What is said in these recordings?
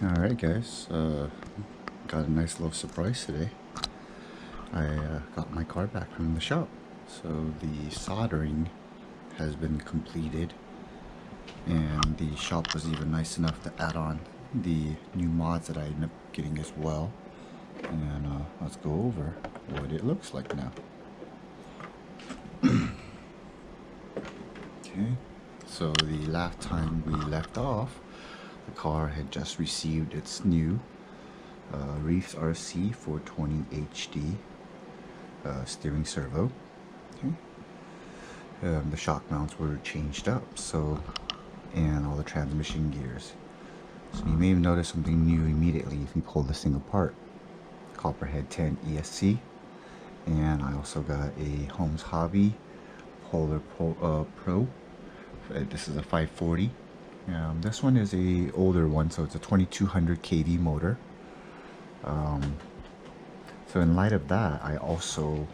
Alright guys, got a nice little surprise today. I got my car back from the shop. So the soldering has been completed, and the shop was even nice enough to add on the new mods that I ended up getting as well. And let's go over what it looks like now. Okay, so the last time we left off, the car had just received its new Reefs RC 420 HD steering servo. Okay. The shock mounts were changed up, so, and all the transmission gears. So you may have noticed something new immediately if you pull this thing apart. Copperhead 10 ESC, and I also got a Holmes Hobby Polar Pro. This is a 540. This one is a older one, so it's a 2200 kV motor. So in light of that, I also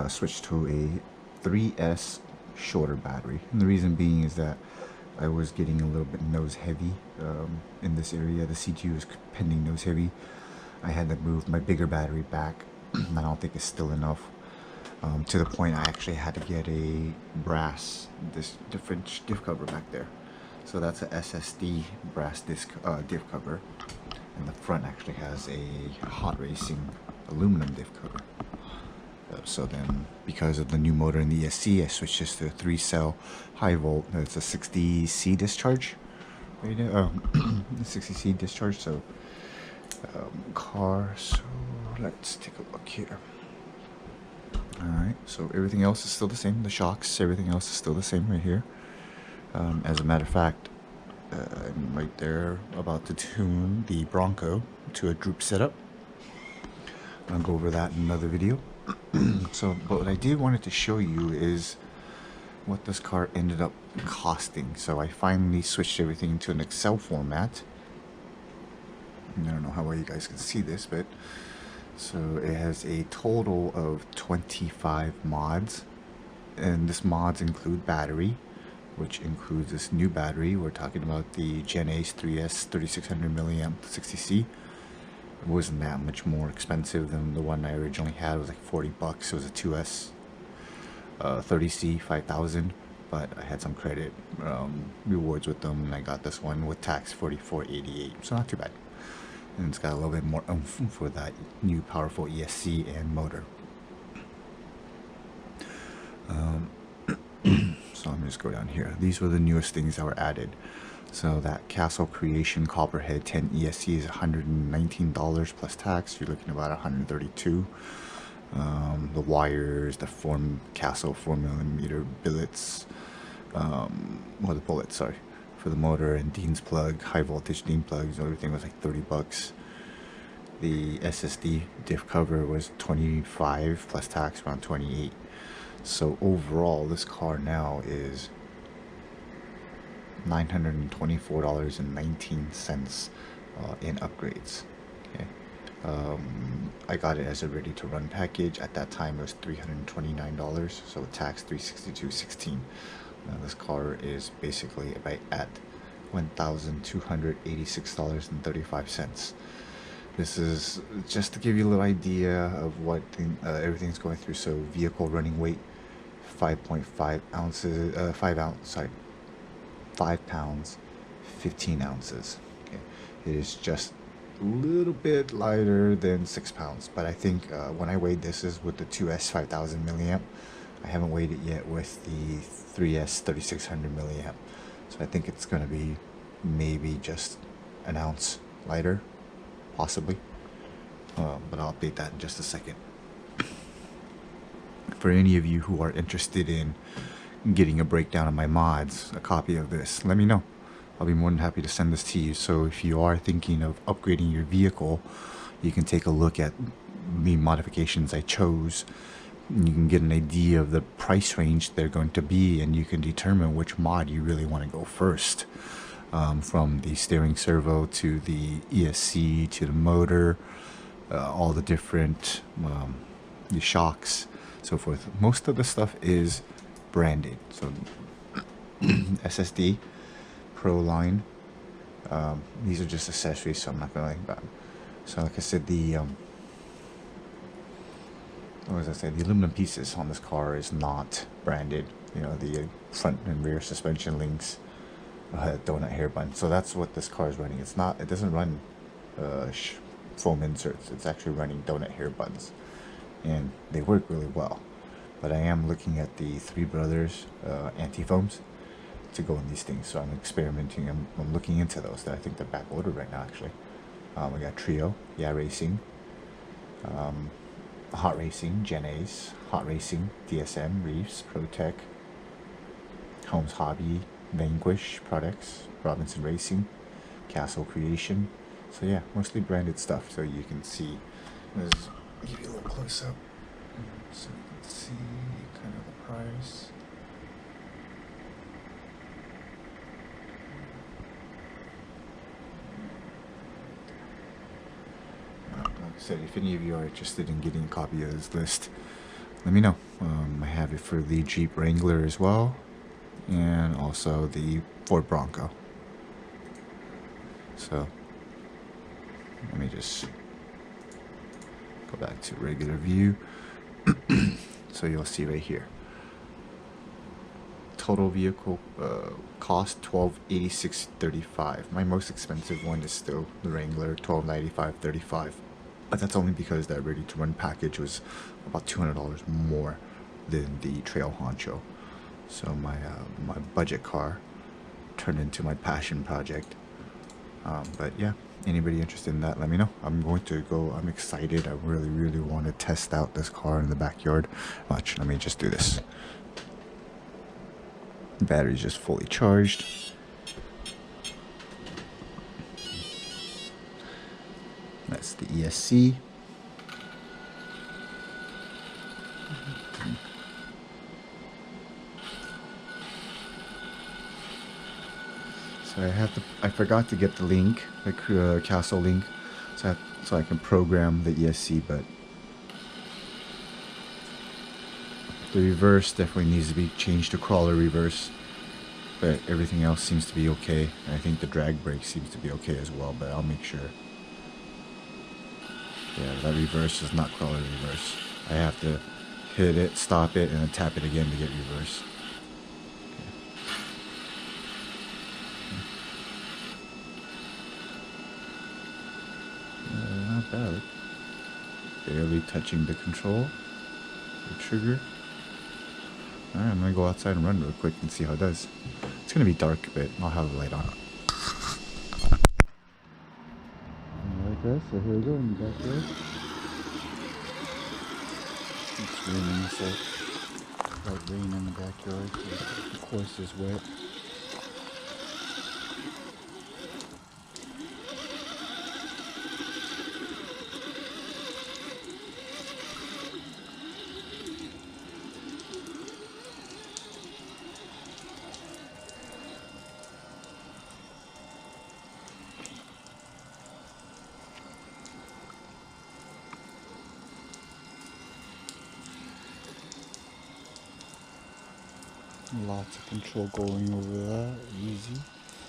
switched to a 3S shorter battery. And the reason being is that I was getting a little bit nose heavy in this area. The CTU is pending nose heavy. I had to move my bigger battery back. I don't think it's still enough. To the point I actually had to get a brass, this different diff cover back there. So that's a SSD brass diff cover, and the front actually has a hot racing aluminum diff cover. So then, because of the new motor in the ESC, I switched this to a 3-cell high volt. It's a 60C discharge. Right now, 60C discharge. So car. So let's take a look here. Alright, so everything else is still the same. The shocks, everything else is still the same right here. As a matter of fact, I'm right there about to tune the Bronco to a droop setup. I'll go over that in another video. So, but what I did wanted to show you is what this car ended up costing. So I finally switched everything into an Excel format. I don't know how well you guys can see this, but so it has a total of 25 mods, and this mods include battery, which includes this new battery. We're talking about the Gen Ace 3S 3600 milliamp 60C. It wasn't that much more expensive than the one I originally had. It was like 40 bucks. It was a 2S 30C 5000, but I had some credit rewards with them, and I got this one with tax 44.88, so not too bad. And it's got a little bit more oomph for that new powerful ESC and motor. So I'm just go down here. These were the newest things that were added. So that Castle Creation Copperhead 10 ESC is $119 plus tax. You're looking at about $132. The wires, the Castle 4mm billets, well, the bullets, sorry, for the motor, and Dean's plug, high voltage Dean plugs, everything was like 30 bucks. The SSD diff cover was 25 plus tax, around 28. So overall, this car now is $924.19 in upgrades. Okay. I got it as a ready to run package. At that time it was $329, so tax $362.16. This car is basically about at $1,286.35. This is just to give you a little idea of what everything's going through. So vehicle running weight 5.5 ounces, 5 pounds 15 ounces. Okay. It is just a little bit lighter than 6 pounds, but I think when I weighed this is with the 2S 5000 milliamp. I haven't weighed it yet with the 3S 3600 milliamp, so I think it's going to be maybe just an ounce lighter, possibly, but I'll update that in just a second. For any of you who are interested in getting a breakdown of my mods, a copy of this, let me know. I'll be more than happy to send this to you. So if you are thinking of upgrading your vehicle, you can take a look at the modifications I chose. You can get an idea of the price range they're going to be, and you can determine which mod you really want to go first. From the steering servo to the ESC to the motor, all the different the shocks, so forth. Most of the stuff is branded. So SSD Pro line, These are just accessories, so I'm not gonna like them. So like I said, the what was I say? The aluminum pieces on this car is not branded. You know, the front and rear suspension links, donut hair button. So that's what this car is running. It's not. It doesn't run foam inserts. It's actually running donut hair buttons, and they work really well. But I am looking at the Three Brothers anti-foams to go in these things. So I'm experimenting. I'm looking into those. That I think they're back ordered right now. Actually, we got Trio, Yeah Racing. Hot Racing, Gen Ace, Hot Racing, DSM, Reefs, ProTech, Holmes Hobby, Vanquish Products, Robinson Racing, Castle Creation. So yeah, mostly branded stuff. So you can see. Let's give you a little close up, so you can see kind of the price. Like I said, if any of you are interested in getting a copy of this list, let me know. I have it for the Jeep Wrangler as well, and also the Ford Bronco. So let me just go back to regular view. So you'll see right here, total vehicle cost $1286.35. My most expensive one is still the Wrangler, $1295.35. But that's only because that ready to run package was about $200 more than the Trail Honcho. So my my budget car turned into my passion project. But yeah, anybody interested in that, let me know. I'm going to go. I'm excited. I really want to test out this car in the backyard. Watch, let me just do this. The battery's just fully charged. That's the ESC. So I forgot to get the link, the Castle link, so I can program the ESC, but the reverse definitely needs to be changed to crawler reverse. But everything else seems to be okay. And I think the drag brake seems to be okay as well, but I'll make sure. Yeah, that reverse is not crawler reverse. I have to hit it, stop it, and then tap it again to get reverse. Not bad. Barely touching the control, the trigger. Alright, I'm gonna go outside and run real quick and see how it does. It's gonna be dark, but I'll have the light on. Alright guys, so here we go in the backyard. It's raining, so light rain in the backyard. So the course is wet. Lots of control going over that, easy.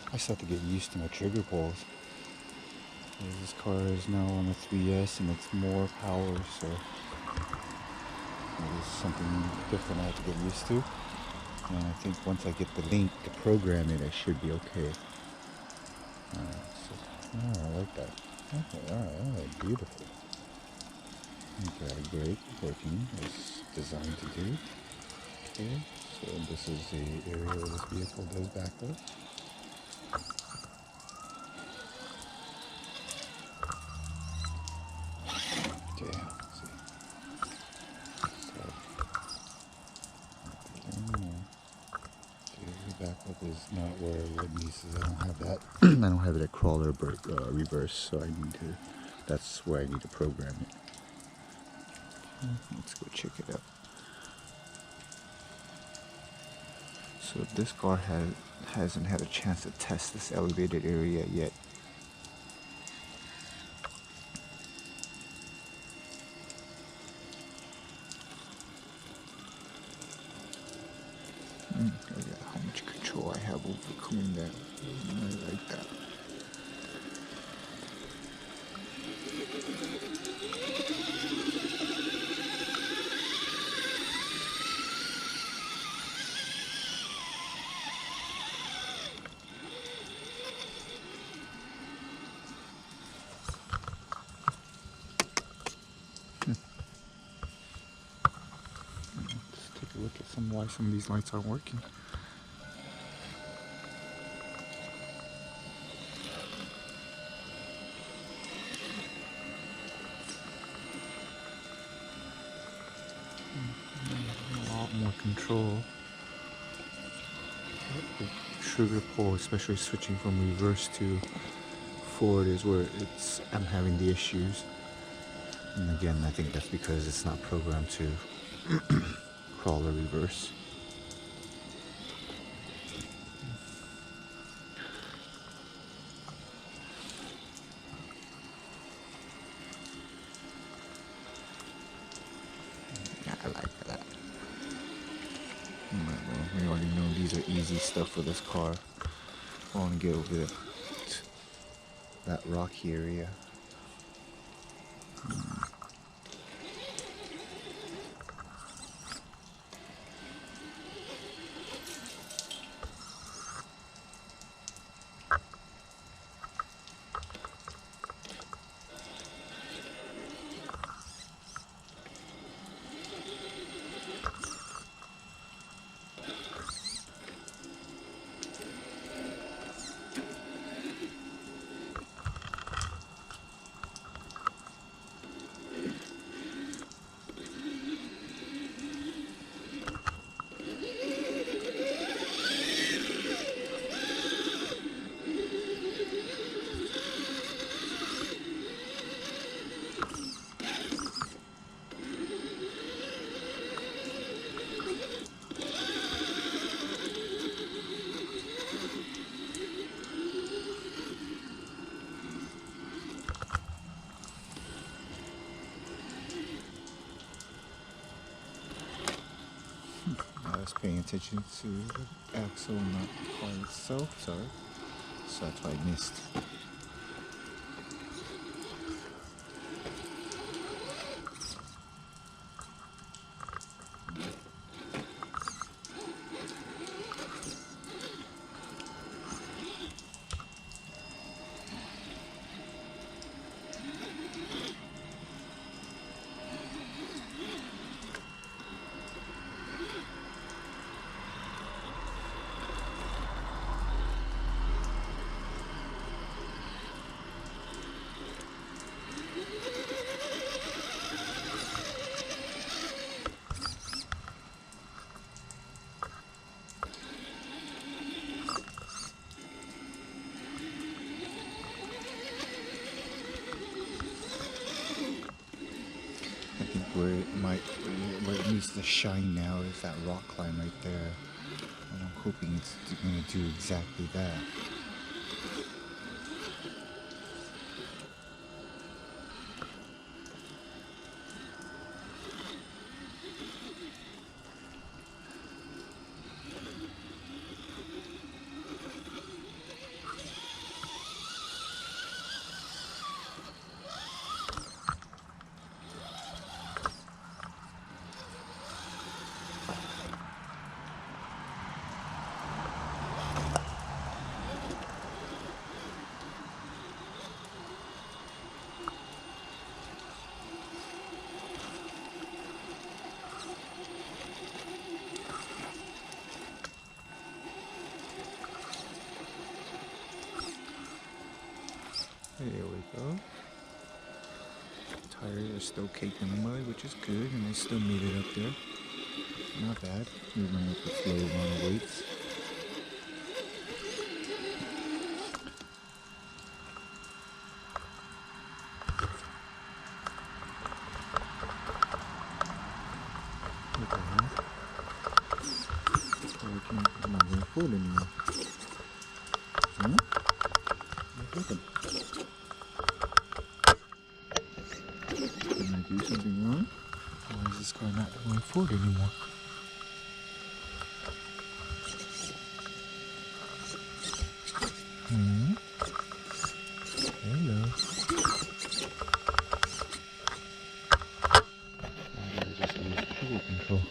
I just have to get used to my trigger pulls. This car is now on a 3S and it's more power, so it is something different I have to get used to. And I think once I get the link to program it, I should be okay. I like that. Okay, alright, beautiful. Okay, great, working as designed to do. Okay, so this is the area where this vehicle does back up. Okay, let's see. So, the back up is not where it needs. I don't have that. I don't have it at crawler reverse, so I need to. That's where I need to program it. Okay, let's go check it out. So this car hasn't had a chance to test this elevated area yet. Look at how much control I have over coming that. I like that. why some of these lights aren't working. A lot more control. The trigger pull, especially switching from reverse to forward, is where I'm having the issues. And again, I think that's because it's not programmed to crawl or reverse. Yeah, I like that. Well, we already know these are easy stuff for this car. I want to get over that rocky area. I was paying attention to the axle, not the car itself, sorry. So that's why I missed. Where it needs to shine now is that rock climb right there. And I'm hoping it's going to do exactly that. There we go. Tires are still caked in the mud, which is good, and they still made it up there. Not bad, even with the low amount of weights. What the hell? I'm not going forward anymore. Hmm? What's happened? Did I do something wrong? Why is this car not going forward anymore? Hmm? Hello. I just lose fuel control.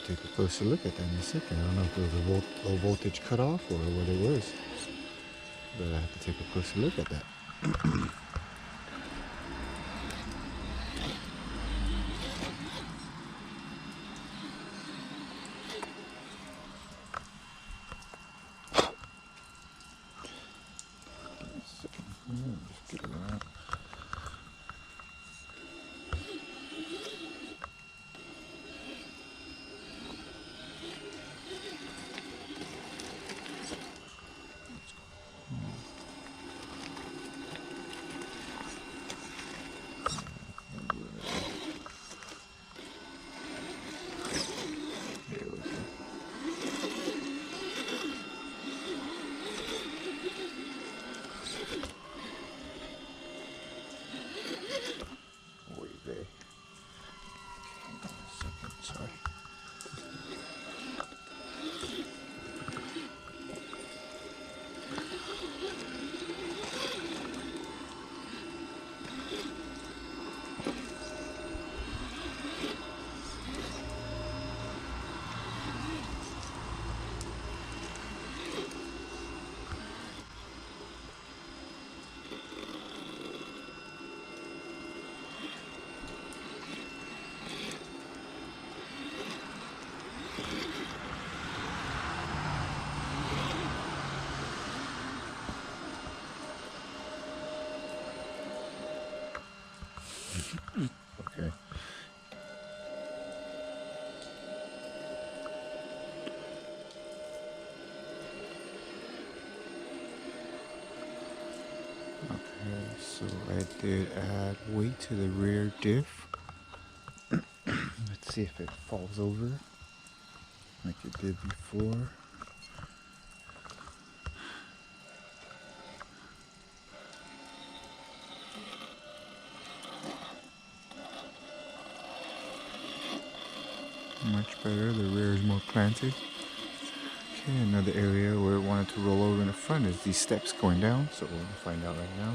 take a closer look at that in a second. I don't know if it was a low voltage cutoff or what it was, but I have to take a closer look at that. Just get it out. Okay. Okay, so I did add weight to the rear diff. Let's see if it falls over like it did before. Much better, the rear is more planted. Okay, another area where it wanted to roll over in the front is these steps going down, so we'll find out right now.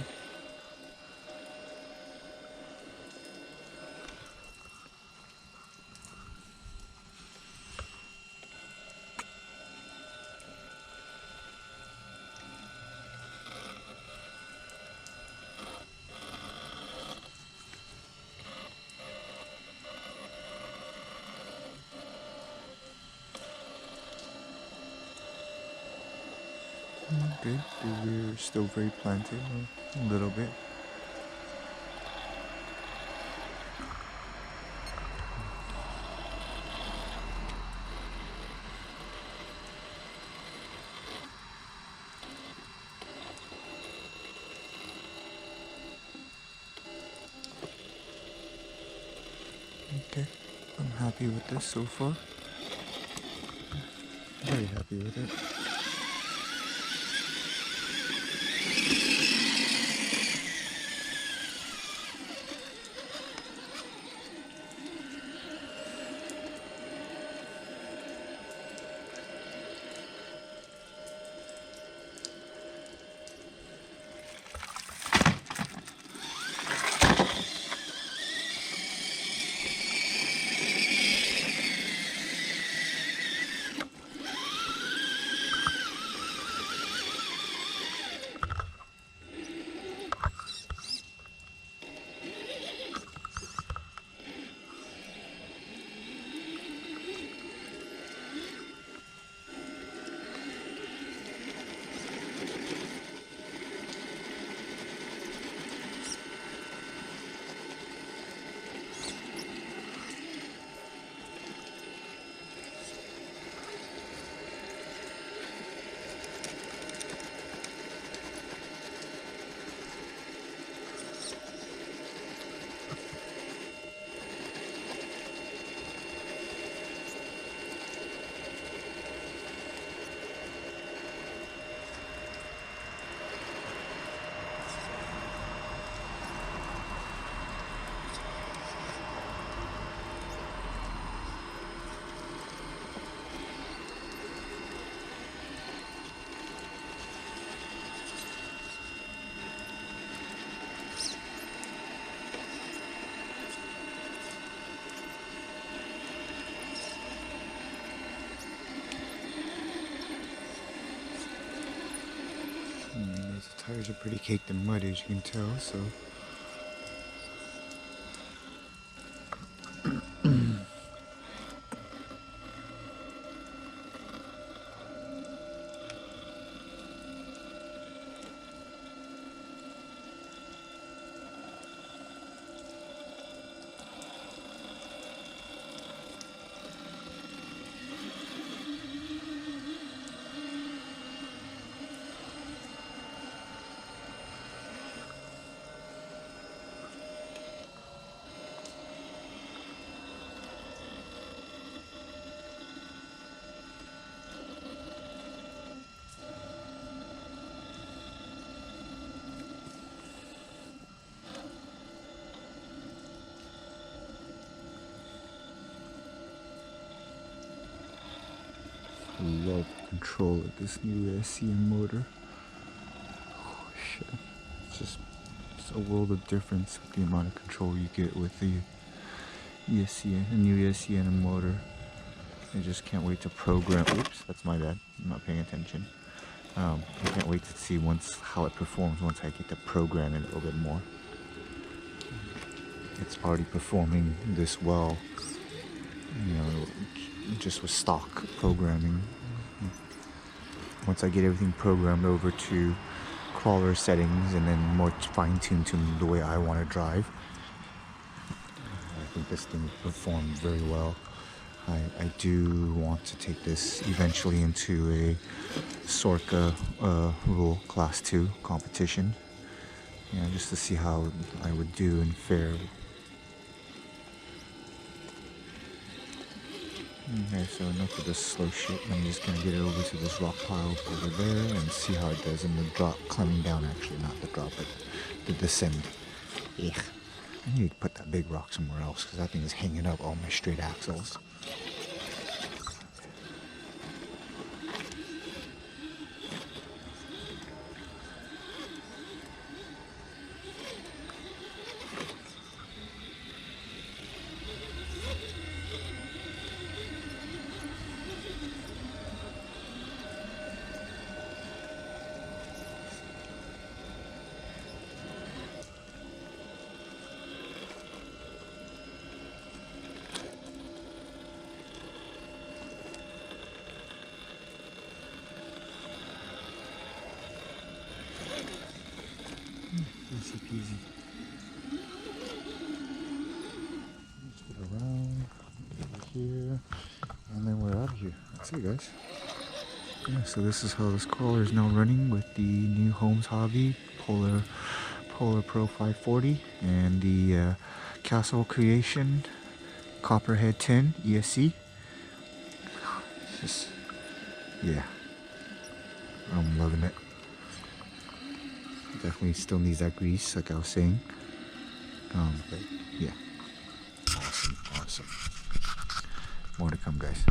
Good, the rear is still very planted, a little bit. Okay, I'm happy with this so far. Very happy with it. Tires are pretty caked in mud, as you can tell, so I love the control of this new SCM motor. Oh, shit. It's a world of difference with the amount of control you get with the ESCN, the new ESCN motor. I just can't wait to program. Oops, that's my bad. I'm not paying attention. I can't wait to see how it performs once I get to program it a little bit more. It's already performing this well, you know, just with stock programming. Once I get everything programmed over to crawler settings and then more fine-tuned to the way I want to drive, I think this thing will perform very well. I do want to take this eventually into a Sorca rule class 2 competition, you know, just to see how I would do and fare. Okay, so enough of this slow shit. I'm just gonna get it over to this rock pile over there and see how it does in the drop, climbing down actually, not the drop, but the descent. Ugh. I need to put that big rock somewhere else because that thing is hanging up all my straight axles. Easy peasy. Let's get around over here, and then we're out of here. That's it, guys. Yeah, so this is how this crawler is now running with the new Holmes Hobby Polar Pro 540 and the Castle Creation Copperhead 10 ESC. It's just, yeah, I'm loving it. Definitely still needs that grease, like I was saying. But yeah, awesome. More to come, guys.